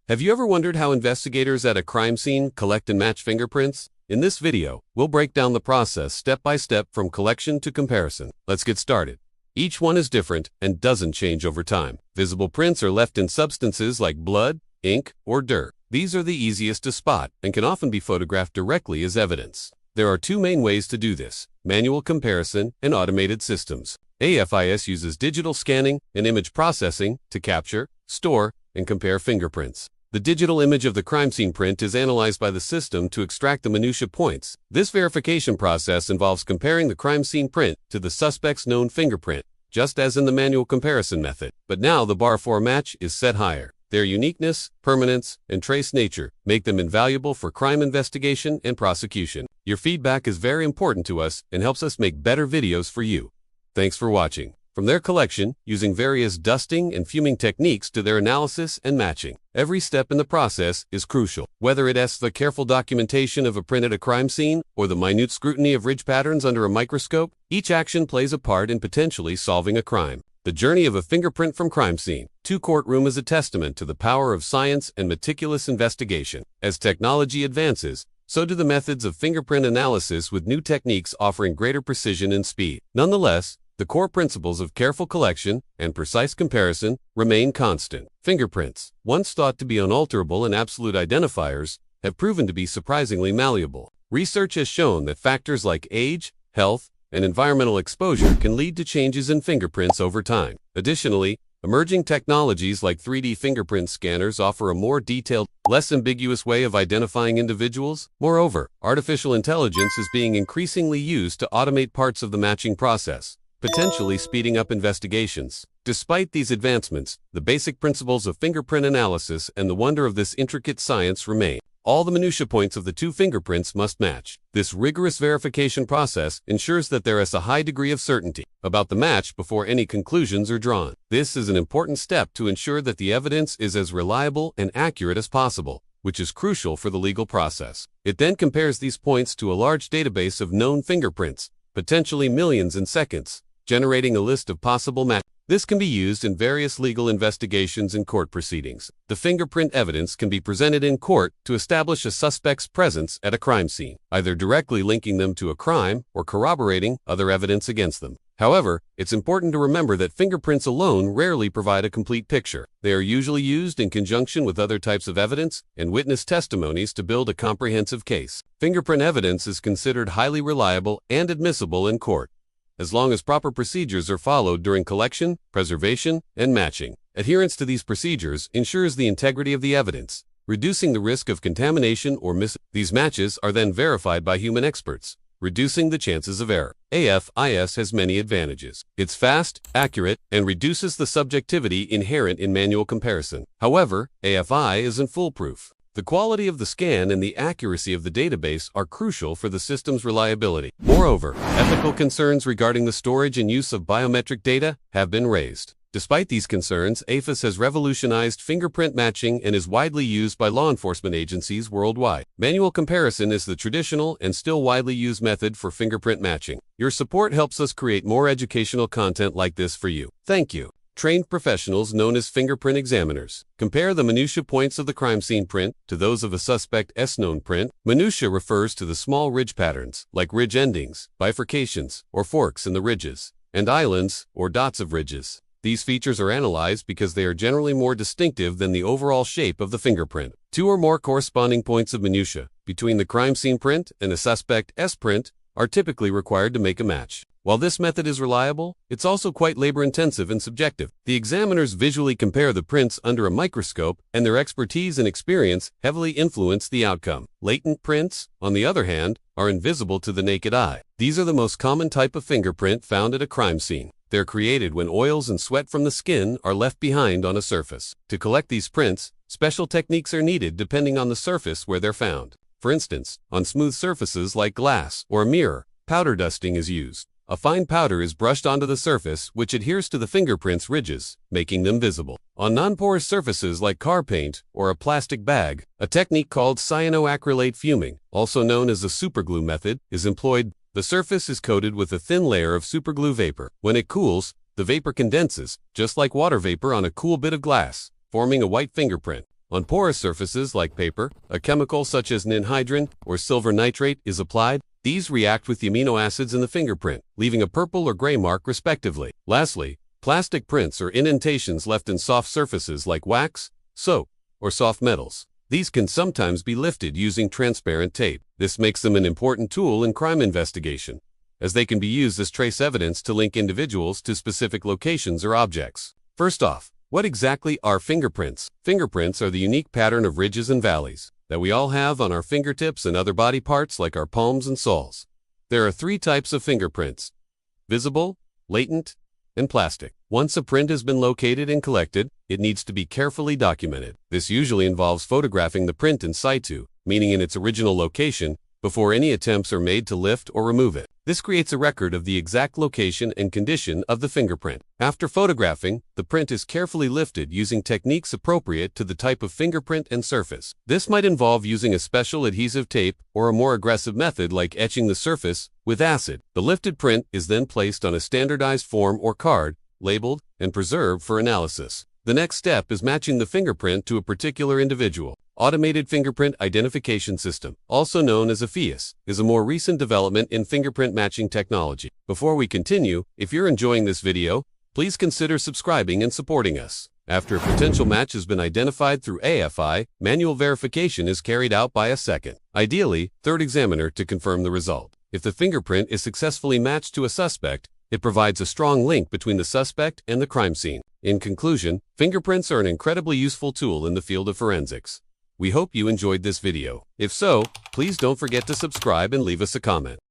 Have you ever wondered how investigators at a crime scene collect and match fingerprints? In this video, we'll break down the process step by step from collection to comparison. Let's get started. Each one is different and doesn't change over time. Visible prints are left in substances like blood, ink, or dirt. These are the easiest to spot and can often be photographed directly as evidence. There are two main ways to do this: manual comparison and automated systems. AFIS uses digital scanning and image processing to capture, store, and compare fingerprints. The digital image of the crime scene print is analyzed by the system to extract the minutiae points. This verification process involves comparing the crime scene print to the suspect's known fingerprint, just as in the manual comparison method. But now the bar for a match is set higher. Their uniqueness, permanence, and trace nature make them invaluable for crime investigation and prosecution. Your feedback is very important to us and helps us make better videos for you. Thanks for watching. From their collection, using various dusting and fuming techniques to their analysis and matching, every step in the process is crucial. Whether it is the careful documentation of a print at a crime scene or the minute scrutiny of ridge patterns under a microscope, each action plays a part in potentially solving a crime. The journey of a fingerprint from crime scene to courtroom is a testament to the power of science and meticulous investigation. As technology advances, so do the methods of fingerprint analysis, with new techniques offering greater precision and speed. Nonetheless, the core principles of careful collection and precise comparison remain constant. Fingerprints, once thought to be unalterable and absolute identifiers, have proven to be surprisingly malleable. Research has shown that factors like age, health, and environmental exposure can lead to changes in fingerprints over time. Additionally, emerging technologies like 3D fingerprint scanners offer a more detailed, less ambiguous way of identifying individuals. Moreover, artificial intelligence is being increasingly used to automate parts of the matching process, potentially speeding up investigations. Despite these advancements, the basic principles of fingerprint analysis and the wonder of this intricate science remain. All the minutiae points of the two fingerprints must match. This rigorous verification process ensures that there is a high degree of certainty about the match before any conclusions are drawn. This is an important step to ensure that the evidence is as reliable and accurate as possible, which is crucial for the legal process. It then compares these points to a large database of known fingerprints, potentially millions in seconds, generating a list of possible matches. This can be used in various legal investigations and court proceedings. The fingerprint evidence can be presented in court to establish a suspect's presence at a crime scene, either directly linking them to a crime or corroborating other evidence against them. However, it's important to remember that fingerprints alone rarely provide a complete picture. They are usually used in conjunction with other types of evidence and witness testimonies to build a comprehensive case. Fingerprint evidence is considered highly reliable and admissible in court, as long as proper procedures are followed during collection, preservation, and matching. Adherence to these procedures ensures the integrity of the evidence, reducing the risk of contamination or These matches are then verified by human experts, reducing the chances of error. AFIS has many advantages. It's fast, accurate, and reduces the subjectivity inherent in manual comparison. However, AFI isn't foolproof. The quality of the scan and the accuracy of the database are crucial for the system's reliability. Moreover, ethical concerns regarding the storage and use of biometric data have been raised. Despite these concerns, AFIS has revolutionized fingerprint matching and is widely used by law enforcement agencies worldwide. Manual comparison is the traditional and still widely used method for fingerprint matching. Your support helps us create more educational content like this for you. Thank you. Trained professionals known as fingerprint examiners compare the minutiae points of the crime scene print to those of a suspect's known print. Minutiae refers to the small ridge patterns, like ridge endings, bifurcations, or forks in the ridges, and islands, or dots of ridges. These features are analyzed because they are generally more distinctive than the overall shape of the fingerprint. Two or more corresponding points of minutiae between the crime scene print and the suspect's print are typically required to make a match. While this method is reliable, it's also quite labor-intensive and subjective. The examiners visually compare the prints under a microscope, and their expertise and experience heavily influence the outcome. Latent prints, on the other hand, are invisible to the naked eye. These are the most common type of fingerprint found at a crime scene. They're created when oils and sweat from the skin are left behind on a surface. To collect these prints, special techniques are needed depending on the surface where they're found. For instance, on smooth surfaces like glass or a mirror, powder dusting is used. A fine powder is brushed onto the surface, which adheres to the fingerprint's ridges, making them visible. On non-porous surfaces like car paint or a plastic bag, a technique called cyanoacrylate fuming, also known as the superglue method, is employed. The surface is coated with a thin layer of superglue vapor. When it cools, the vapor condenses, just like water vapor on a cool bit of glass, forming a white fingerprint. On porous surfaces like paper, a chemical such as ninhydrin or silver nitrate is applied. These react with the amino acids in the fingerprint, leaving a purple or gray mark respectively. Lastly, plastic prints or indentations left in soft surfaces like wax, soap, or soft metals. These can sometimes be lifted using transparent tape. This makes them an important tool in crime investigation, as they can be used as trace evidence to link individuals to specific locations or objects. First off, what exactly are fingerprints? Fingerprints are the unique pattern of ridges and valleys that we all have on our fingertips and other body parts like our palms and soles. There are 3 types of fingerprints: visible, latent, and plastic. Once a print has been located and collected, it needs to be carefully documented. This usually involves photographing the print in situ, meaning in its original location, before any attempts are made to lift or remove it. This creates a record of the exact location and condition of the fingerprint. After photographing, the print is carefully lifted using techniques appropriate to the type of fingerprint and surface. This might involve using a special adhesive tape or a more aggressive method like etching the surface with acid. The lifted print is then placed on a standardized form or card, labeled, and preserved for analysis. The next step is matching the fingerprint to a particular individual. Automated Fingerprint Identification System, also known as a FIAS, is a more recent development in fingerprint matching technology. Before we continue, if you're enjoying this video, please consider subscribing and supporting us. After a potential match has been identified through AFI, manual verification is carried out by a second, ideally, third examiner to confirm the result. If the fingerprint is successfully matched to a suspect, it provides a strong link between the suspect and the crime scene. In conclusion, fingerprints are an incredibly useful tool in the field of forensics. We hope you enjoyed this video. If so, please don't forget to subscribe and leave us a comment.